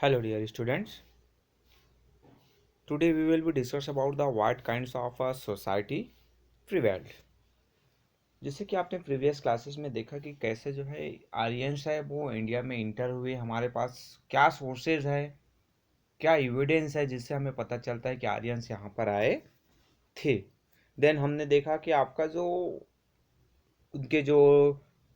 Hello dear students. Today we will be discuss about the what kinds of a society prevailed. जैसे कि आपने previous classes में देखा कि कैसे जो है आर्यंस है वो इंडिया में इंटर हुए, हमारे पास क्या सोर्सेज है, क्या एविडेंस है जिससे हमें पता चलता है कि आर्यंस यहाँ पर आए थे। देन हमने देखा कि आपका जो उनके जो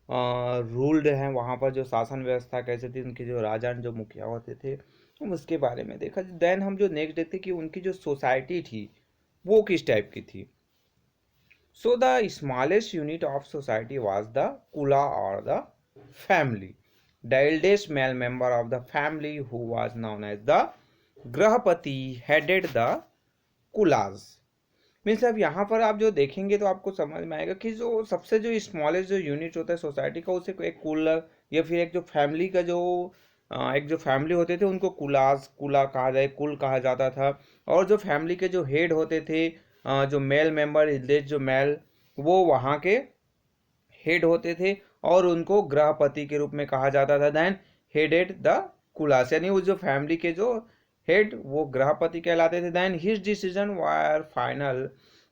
रूल्ड हैं वहाँ पर जो शासन व्यवस्था कैसे थी, उनके जो राजा जो मुखिया होते थे, हम उसके बारे में देखा। देन हम जो नेक्स्ट देखते कि उनकी जो सोसाइटी थी वो किस टाइप की थी। So the smallest unit of society was the कुला और the family. The eldest male member of the family, who was known as the Grahapati, headed the kulas. Means अब यहाँ पर आप जो देखेंगे तो आपको समझ में आएगा कि जो सबसे जो स्मॉलेस्ट जो यूनिट होता है सोसाइटी का, उसे एक कुल या फिर एक जो फैमिली का जो एक जो फैमिली होते थे उनको कुला कहा जाए, कुल कहा जाता था। और जो फैमिली के जो हेड होते थे, जो मेल मेंबर जो मेल, वो वहाँ के हेड होते थे और उनको गृहपति के रूप में कहा जाता था। देन हेडेड द कुलास, यानी उस जो फैमिली के जो हेड वो गृहपति कहलाते थे। Then his decision were final,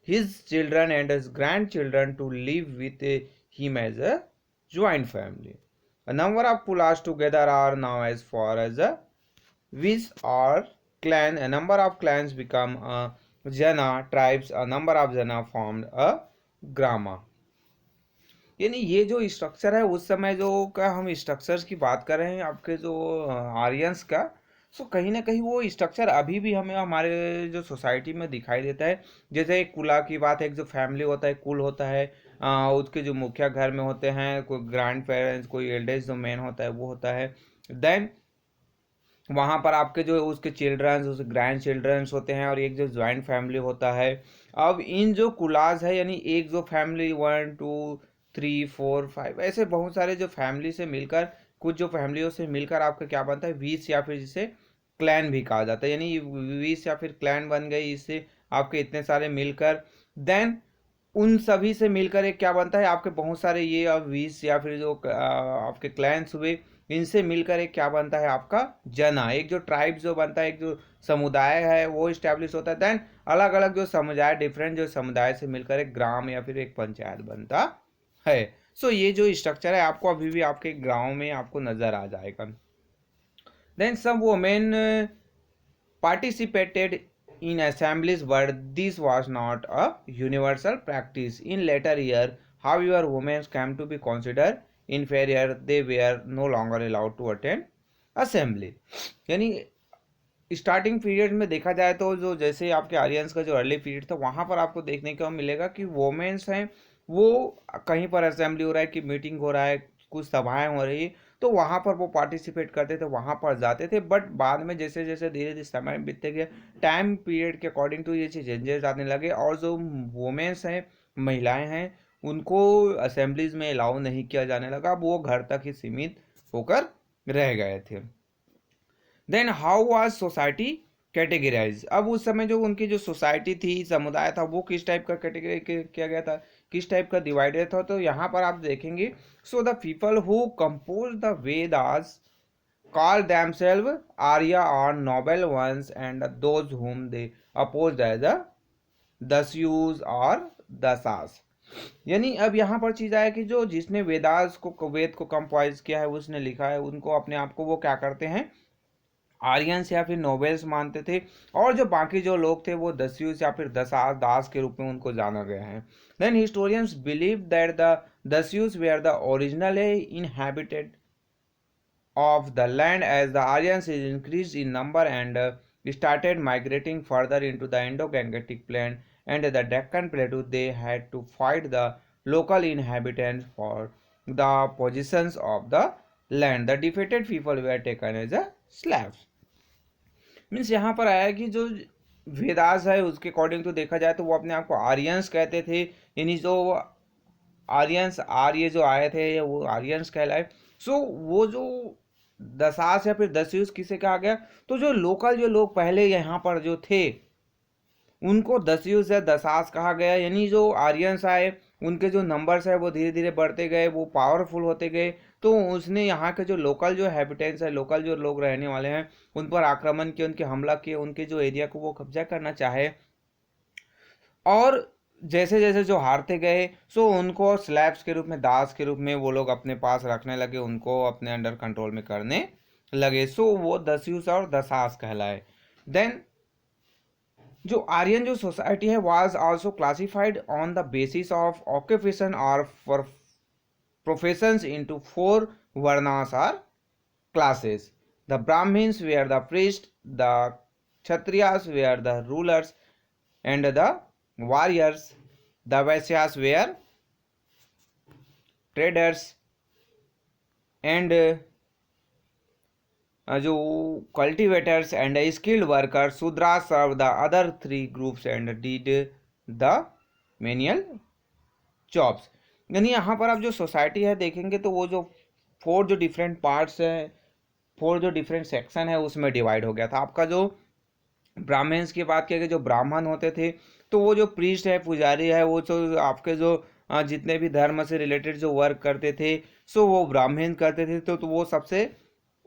his children and his grandchildren to live with him as a joint family. A number of pulas together are now as far as a viz or clan. A number of clans become a jana tribes. A number of jana formed a grama. यानी ये जो structure है उस समय जो का हम structures की बात कर रहे हैं आपके जो आर्यंस का, सो कहीं ना कहीं वो स्ट्रक्चर अभी भी हमें हमारे जो सोसाइटी में दिखाई देता है। जैसे एक कुला की बात है, एक जो फैमिली होता है, कुल होता है, उसके जो मुखिया घर में होते हैं, कोई ग्रैंड पेरेंट्स, कोई एल्डेस्ट जो मैन होता है वो होता है। देन वहाँ पर आपके जो उसके चिल्ड्रंस, उसके ग्रैंड चिल्ड्रंस होते हैं और एक जो ज्वाइंट फैमिली होता है। अब इन जो कुलाज है, यानी एक जो फैमिली 1 2 3 4 5 ऐसे बहुत सारे जो फैमिली से मिलकर, कुछ जो फैमिलियों से मिलकर आपका क्या बनता है, वीस या फिर जिसे क्लैन भी कहा जाता है। यानी वीस या फिर क्लैन बन गए, इससे आपके इतने सारे मिलकर। देन उन सभी से मिलकर एक क्या बनता है, आपके बहुत सारे ये अब 20 या फिर जो आपके क्लैंस हुए, इनसे मिलकर एक क्या बनता है आपका जना, एक जो ट्राइब जो बनता है, एक जो समुदाय है वो इस्टेब्लिश होता है। देन अलग अलग जो समुदाय, डिफरेंट जो समुदाय से मिलकर एक ग्राम या फिर एक पंचायत बनता है। सो ये जो स्ट्रक्चर है आपको अभी भी आपके गांव में आपको नजर आ जाएगा। Then some women participated in assemblies, but this was not a universal practice. In later years, however, women came to be considered inferior. They were no longer allowed to attend assembly. यानी starting period में देखा जाए तो जो जैसे आपके Aryans का जो अर्ली पीरियड था, वहाँ पर आपको देखने को मिलेगा कि वोमेन्स हैं वो कहीं पर असेंबली हो रहा है, कि मीटिंग हो रहा है, कुछ सभाएं हो रही है, तो वहाँ पर वो पार्टिसिपेट करते थे, वहाँ पर जाते थे। बट बाद में जैसे जैसे धीरे धीरे समय बीतते गया, टाइम पीरियड के अकॉर्डिंग टू ये चेंजेस आने लगे और जो वोमेन्स हैं, महिलाएं हैं, उनको असेंबलीज में अलाउ नहीं किया जाने लगा। अब वो घर तक ही सीमित होकर रह गए थे। Then how was society categorise, अब उस समय जो उनकी जो सोसाइटी थी, समुदाय था, वो किस टाइप का कैटेगरी किया गया था, किस टाइप का डिवाइडेड था। तो यहाँ पर आप देखेंगे, so the people who compose the Vedas call themselves Arya or noble ones, and those whom they opposed as the Dasyus or Dasas. यानी अब यहाँ पर चीज आया कि जो जिसने वेद को कंपोज किया है, उसने लिखा है, उनको अपने आप को वो क्या करते हैं, आर्यंस या फिर नोबेल्स मानते थे। और जो बाकी जो लोग थे वो दस्युस या फिर दास के रूप में उनको जाना गया है। Then historians believe that the दस्युस were the original inhabited of the land, as the Aryans is increased in number and started migrating further into the Indo-Gangetic plain and the Deccan Plateau. They had to fight the local inhabitants for the possessions of the land. The defeated people were taken as a slaves. Means यहाँ पर आया कि जो वेदास है उसके according तो देखा जाए तो वो अपने आप को आर्यंस कहते थे। यानी जो आर्यंस आर्य जो आए थे वो आर्यंस कहलाए। सो वो जो दसास या फिर दस्युस किसे कहा गया, तो जो लोकल जो लोग पहले यहाँ पर जो थे उनको दस्युस या दसास कहा गया। यानी जो आर्यंस आए उनके जो नंबर्स है वो धीरे धीरे बढ़ते गए, वो पावरफुल होते गए। तो उसने यहाँ के जो लोकल जो हैबिटेंट्स है, लोकल जो लोग रहने वाले हैं, उन पर आक्रमण किया, उनके हमला किए, उनके जो एरिया को वो कब्जा करना चाहे। और जैसे जैसे जो हारते गए, सो उनको स्लैब्स के रूप में, दास के रूप में वो लोग अपने पास रखने लगे, उनको अपने अंडर कंट्रोल में करने लगे। सो वो दस्यूस और दसास कहलाए। देन जो आर्यन जो सोसाइटी है was also classified on the basis of occupation or for professions into 4 वर्णास are classes. The Brahmins were the priests, the Kshatriyas were the rulers and the warriors, the Vaisyas were traders, and जो cultivators and skilled workers. Sudras served the other 3 groups and did the menial jobs. यानी यहाँ पर आप जो society है देखेंगे तो वो जो 4 जो डिफरेंट पार्ट्स है, 4 जो डिफरेंट सेक्शन है उसमें डिवाइड हो गया था। आपका जो ब्राह्मण्स की बात किया, जो ब्राह्मण होते थे, तो वो जो प्रीस्ट है, पुजारी है, वो जो आपके जो जितने भी धर्म से रिलेटेड जो वर्क करते थे, सो वो ब्राह्मण करते थे। तो वो सबसे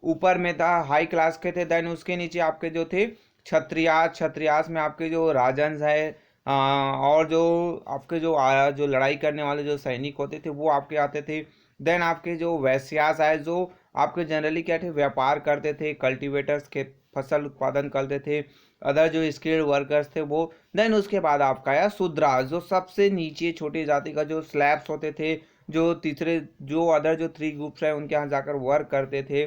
ऊपर में था, हाई क्लास के थे। देन उसके नीचे आपके जो थे क्षत्रियास, क्षत्रियास में आपके जो राजन्स है, और जो आपके जो लड़ाई करने वाले जो सैनिक होते थे वो आपके आते थे। देन आपके जो वैश्यास आए, जो आपके जनरली क्या थे, व्यापार करते थे, कल्टीवेटर्स के फसल उत्पादन करते थे, अदर जो स्किल्ड वर्कर्स थे वो। देन उसके बाद आपका आया शूद्रास, जो सबसे नीचे छोटी जाति का जो स्लैब्स होते थे, जो तीसरे जो अदर जो 3 ग्रुप्स है उनके यहाँ जाकर वर्क करते थे।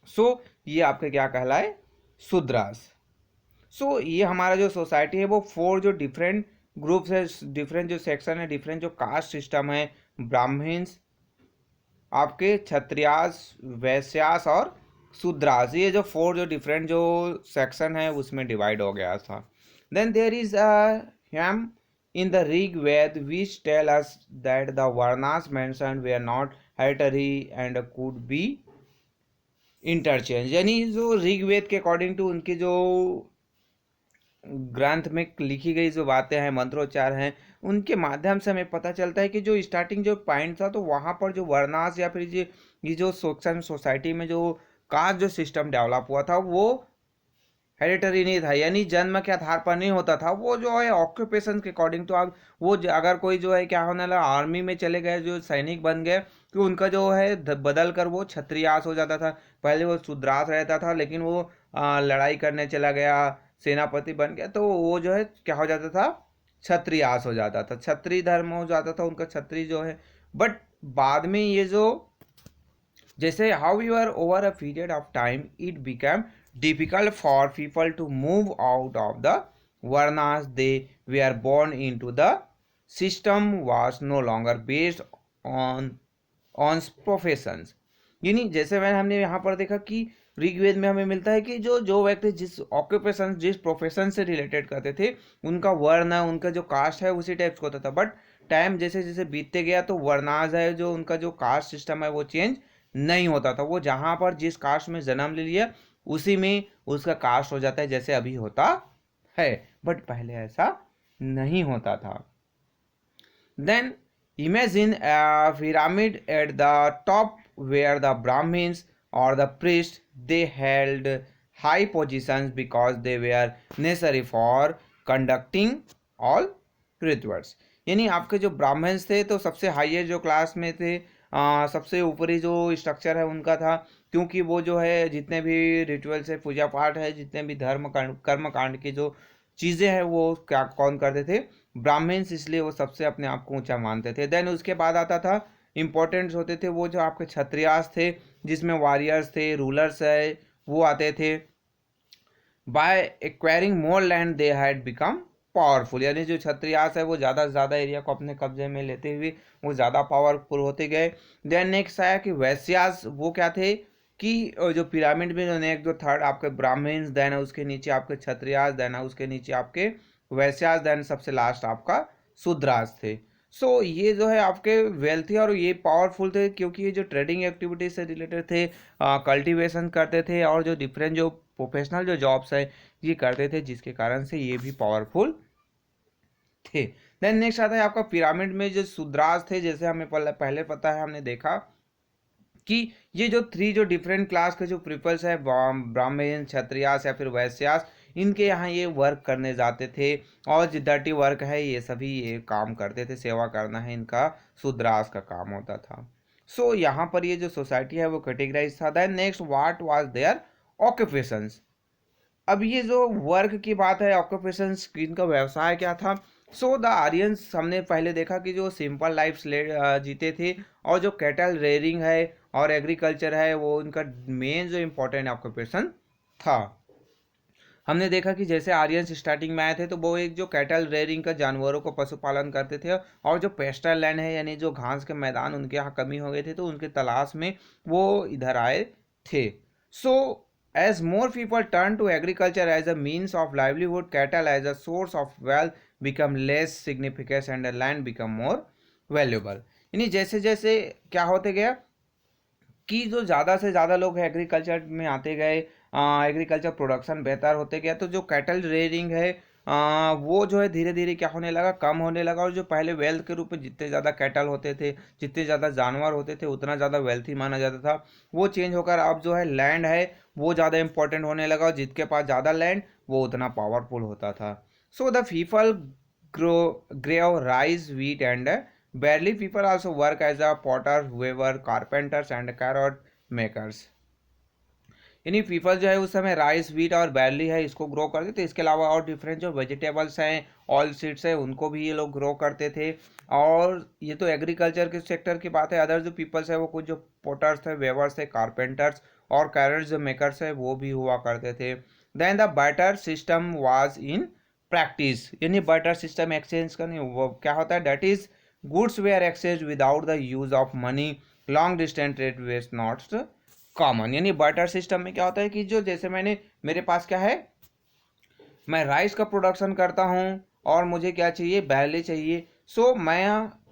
सो ये आपके क्या कहलाए, शूद्रास। सो ये हमारा जो सोसाइटी है वो 4 जो डिफरेंट ग्रुप्स है, डिफरेंट जो सेक्शन है, डिफरेंट जो कास्ट सिस्टम है, ब्राह्मण्स, आपके क्षत्रियास, वैश्यास और शूद्रास, ये जो 4 जो डिफरेंट जो सेक्शन है उसमें डिवाइड हो गया था। Then there is a hymn in the Rig Ved which tell us that the varnas mentioned were not hereditary and could be interchanged। यानी जो ऋग्वेद के अकॉर्डिंग टू उनके जो ग्रंथ में लिखी गई जो बातें हैं, मंत्रोच्चार हैं, उनके माध्यम से हमें पता चलता है कि जो स्टार्टिंग जो पॉइंट था, तो वहाँ पर जो वर्णास या फिर ये जो सोसाइटी में जो कास्ट जो सिस्टम डेवलप हुआ था वो हेरिटरी नहीं था, यानी जन्म के आधार पर नहीं होता था। वो जो है ऑक्यूपेशन के अकॉर्डिंग, तो आप वो अगर कोई जो है क्या होने लगा, आर्मी में चले गए, जो सैनिक बन गए, तो उनका जो है बदल कर वो क्षत्रियास हो जाता था। पहले वो शूद्रास रहता था, लेकिन वो लड़ाई करने चला गया, सेनापति बन गया, तो वो जो है क्या हो जाता था, क्षत्रियास हो जाता था, क्षत्रिय धर्म हो जाता था उनका, क्षत्रिय जो है। बट बाद में ये जो जैसे however over a period of time it became difficult for people to move out of the varnas they were born into। The system was no longer based on professions। यानी जैसे मैंने हमने यहाँ पर देखा कि ऋग्वेद में हमें मिलता है कि जो जो व्यक्ति जिस ऑक्यूपेशन जिस प्रोफेशन से रिलेटेड करते थे, उनका वर्ण, उनका जो कास्ट है उसी टाइप का होता था। बट टाइम जैसे जैसे बीतते गया तो वर्णाज है, जो उनका जो कास्ट सिस्टम है वो चेंज नहीं होता था। वो जहाँ पर जिस कास्ट में जन्म ले लिया उसी में उसका कास्ट हो जाता है, जैसे अभी होता है। बट पहले ऐसा नहीं होता था। Then imagine a pyramid at the top where the Brahmins or the priests they held high positions because they were necessary for conducting all rituals। यानी आपके जो ब्राह्मण्स थे तो सबसे हाईएस्ट जो क्लास में थे, सबसे ऊपरी जो स्ट्रक्चर है उनका था, क्योंकि वो जो है जितने भी रिचुअल्स है, पूजा पाठ है, जितने भी धर्म कर्म कांड की जो चीज़ें हैं वो क्या कौन करते थे, ब्राह्मण्स, इसलिए वो सबसे अपने आप को ऊंचा मानते थे। देन उसके बाद आता था इंपॉर्टेंट होते थे वो जो आपके क्षत्रियास थे, जिसमें वॉरियर्स थे, रूलर्स है, वो आते थे। By acquiring more land they had become powerful. यानी जो क्षत्रियास है वो ज़्यादा से ज़्यादा एरिया को अपने कब्जे में लेते हुए वो ज़्यादा पावरफुल होते गए। देन नेक्स्ट आया कि वैश्यास, वो क्या थे कि जो पिरामिड में जो नेक्स्ट जो थर्ड आपके ब्राह्मण्स, देन उसके नीचे आपके क्षत्रियास, देन उसके नीचे आपके वैश्यास, देन सबसे लास्ट आपका शूद्रास थे। सो ये जो है आपके वेल्थी और ये पावरफुल थे, क्योंकि ये जो ट्रेडिंग एक्टिविटीज से रिलेटेड थे, कल्टीवेशन करते थे, और जो डिफरेंट जो प्रोफेशनल जो जॉब्स है ये करते थे, जिसके कारण से ये भी पावरफुल थे। देन नेक्स्ट आता है आपका पिरामिड में जो शूद्रास थे, जैसे हमें पहले पता है, हमने देखा कि ये जो थ्री जो डिफरेंट क्लास के जो पीपल्स है, ब्राह्मण, क्षत्रियास या फिर वैश्यास, इनके यहाँ ये वर्क करने जाते थे और जो डर्टी वर्क है ये सभी ये काम करते थे, सेवा करना है इनका शूद्रास का काम होता था। सो यहाँ पर ये जो सोसाइटी है वो कैटेगराइज था। Then next what was there occupations. अब ये जो वर्क की बात है, ऑक्यूपेशंस, इनका व्यवसाय क्या था। सो द आर्यंस हमने पहले देखा कि जो सिंपल लाइफ जीते थे और जो कैटल रेयरिंग है और एग्रीकल्चर है वो इनका मेन जो इम्पोर्टेंट ऑक्यूपेशन था। हमने देखा कि जैसे आर्यंस स्टार्टिंग में आए थे तो वो एक जो कैटल रेयरिंग का जानवरों को पशुपालन करते थे, और जो पेस्टल लैंड है यानी जो घास के मैदान उनके यहाँ कमी हो गए थे तो उनके तलाश में वो इधर आए थे। सो as more people turn to agriculture as a means of livelihood, cattle as a source of wealth become less significant and the land become more valuable। यानी जैसे जैसे क्या होते गया कि जो ज़्यादा से ज़्यादा लोग एग्रीकल्चर में आते गए, एग्रीकल्चर प्रोडक्शन बेहतर होते गया, तो जो कैटल रेयरिंग है वो जो है धीरे धीरे क्या होने लगा, कम होने लगा। और जो पहले वेल्थ के रूप में जितने ज़्यादा कैटल होते थे, जितने ज़्यादा जानवर होते थे, उतना ज़्यादा वेल्थी माना जाता था। वो चेंज होकर अब जो है लैंड है वो ज़्यादा इंपॉर्टेंट होने लगा, और जिसके पास ज़्यादा लैंड वो उतना पावरफुल होता था। So the people grow rice, wheat and barley। people also work as a potter, weaver, carpenters and carrot makers। यानी पीपल जो है उस समय राइस, व्हीट और बैरली है इसको ग्रो करते थे। इसके अलावा और डिफरेंट जो वेजिटेबल्स हैं, ऑयल सीड्स हैं, उनको भी ये लोग ग्रो करते थे। और ये तो एग्रीकल्चर के सेक्टर की बात है। अदर जो पीपल्स है वो कुछ जो पोटर्स है, वेवर्स है, कारपेंटर्स और कैरेट्स जो मेकर्स है वो भी हुआ करते थे। Then the barter system was in practice. यानी बार्टर सिस्टम एक्सचेंज का नहीं, वो क्या होता है, that is goods were exchange without the use of money, long distance trade was not common. यानी बार्टर सिस्टम में क्या होता है कि जो जैसे मेरे पास क्या है, मैं राइस का प्रोडक्शन करता हूँ और मुझे क्या चाहिए, बैरली चाहिए। सो मैं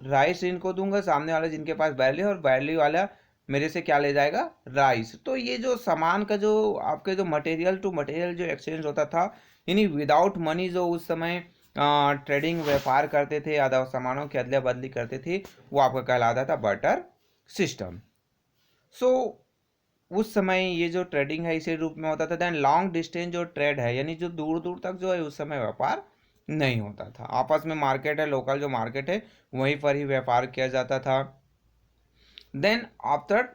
राइस इनको दूंगा, सामने वाले जिनके पास बैरली, और बैरली वाला मेरे से क्या ले जाएगा, राइस। तो ये जो सामान का जो आपके जो मटेरियल टू मटेरियल जो एक्सचेंज होता था, यानी विदाउट मनी जो उस समय ट्रेडिंग व्यापार करते थे, आधा सामानों की अदला बदली करते थे, वो आपका कहलाता था बार्टर सिस्टम। सो उस समय ये जो ट्रेडिंग है इसी रूप में होता था। देन लॉन्ग डिस्टेंस जो ट्रेड है, यानी जो दूर दूर तक जो है उस समय व्यापार नहीं होता था। आपस में मार्केट है, लोकल जो मार्केट है वहीं पर ही व्यापार किया जाता था। Then after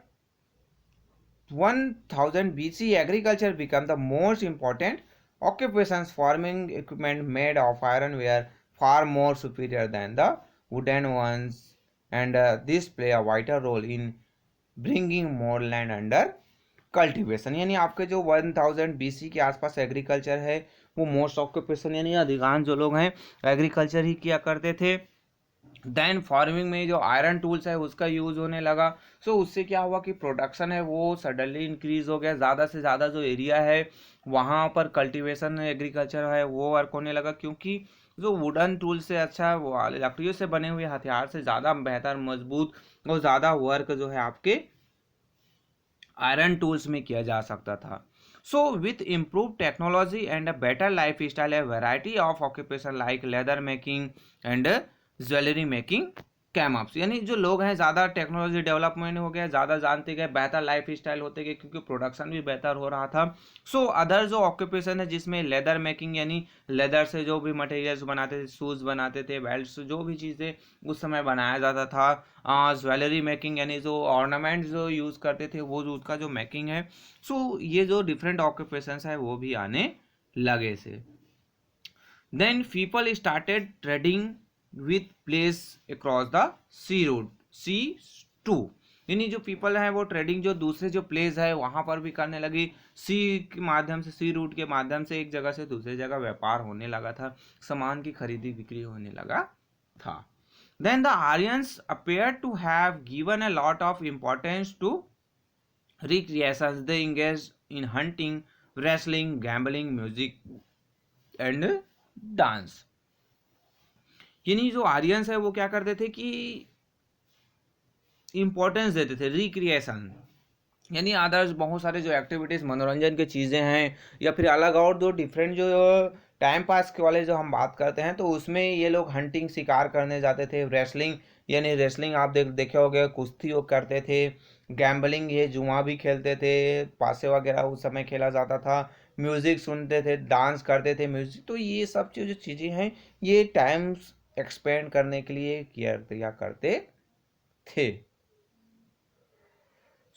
1000 BC agriculture become the most important occupations। farming equipment made of iron were far more superior than the wooden ones, and this play a vital role in bringing more land under cultivation. यानी आपके जो 1000 BC के आसपास agriculture है वो most occupation, यानी अधिकांश जो लोग हैं एग्रीकल्चर ही किया करते थे। देन फार्मिंग में जो आयरन टूल्स है उसका यूज होने लगा। सो उससे क्या हुआ कि प्रोडक्शन है वो सडनली इंक्रीज हो गया। ज़्यादा से ज़्यादा जो एरिया है वहाँ पर कल्टीवेशन एग्रीकल्चर है वो वर्क होने लगा, क्योंकि जो वुडन टूल से अच्छा वो लकड़ियों से बने हुए हथियार से ज़्यादा बेहतर, मजबूत और ज़्यादा वर्क जो है आपके आयरन टूल्स में किया जा सकता था। So with improve technology and a better lifestyle, a variety of occupation like leather making and jewellery making came ups. यानी जो लोग हैं ज़्यादा टेक्नोलॉजी डेवलपमेंट हो गया, ज़्यादा जानते गए, बेहतर लाइफ स्टाइल होते गए, क्योंकि प्रोडक्शन भी बेहतर हो रहा था। सो अदर जो ऑक्यूपेशन है जिसमें लेदर मेकिंग, यानी लेदर से जो भी मटेरियल्स बनाते थे, शूज़ बनाते थे, बेल्ट, जो भी चीज़ें उस समय बनाया जाता था। ज्वेलरी मेकिंग यानी जो ऑर्नामेंट जो यूज़ करते थे वो जो उसका जो मेकिंग है। सो ये जो डिफरेंट ऑक्यूपेशंस है वो भी आने लगे से। Then people started trading with place across the sea route, sea too. यानी जो पीपल हैं वो ट्रेडिंग जो दूसरे जो प्लेस है वहाँ पर भी करने लगी। सी के माध्यम से, सी रूट के माध्यम से एक जगह से दूसरी जगह व्यापार होने लगा था, सामान की खरीदी बिक्री होने लगा था। Then the Aryans appear to have given a lot of importance to recreations। They engaged in hunting, wrestling, gambling, music and dance। यानी जो आर्यंस है वो क्या करते थे कि इंपॉर्टेंस देते थे रिक्रिएशन, यानी अदर्स बहुत सारे जो एक्टिविटीज़ मनोरंजन की चीज़ें हैं या फिर अलग और दो डिफरेंट जो टाइम पास के वाले जो हम बात करते हैं तो उसमें ये लोग हंटिंग, शिकार करने जाते थे। रेसलिंग यानी रेसलिंग आप देखे होंगे, कुश्ती वो करते थे। गैम्बलिंग, ये जुआ भी खेलते थे, पासे वगैरह उस समय खेला जाता था, म्यूजिक सुनते थे, डांस करते थे म्यूजिक। तो ये सब जो चीज़ें हैं, ये टाइम एक्सपेंड करने के लिए किया करते थे।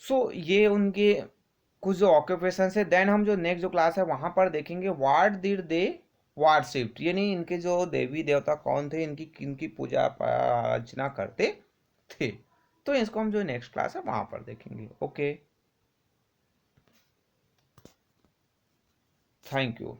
सो ये उनके कुछ जो ऑक्यूपेशन है। देन हम जो नेक्स्ट जो क्लास है वहां पर देखेंगे व्हाट डिड दे वर्शिप्ड, यानी इनके जो देवी देवता कौन थे, इनकी किनकी पूजा अर्चना करते थे। तो इसको हम जो नेक्स्ट क्लास है वहां पर देखेंगे। Okay, thank you.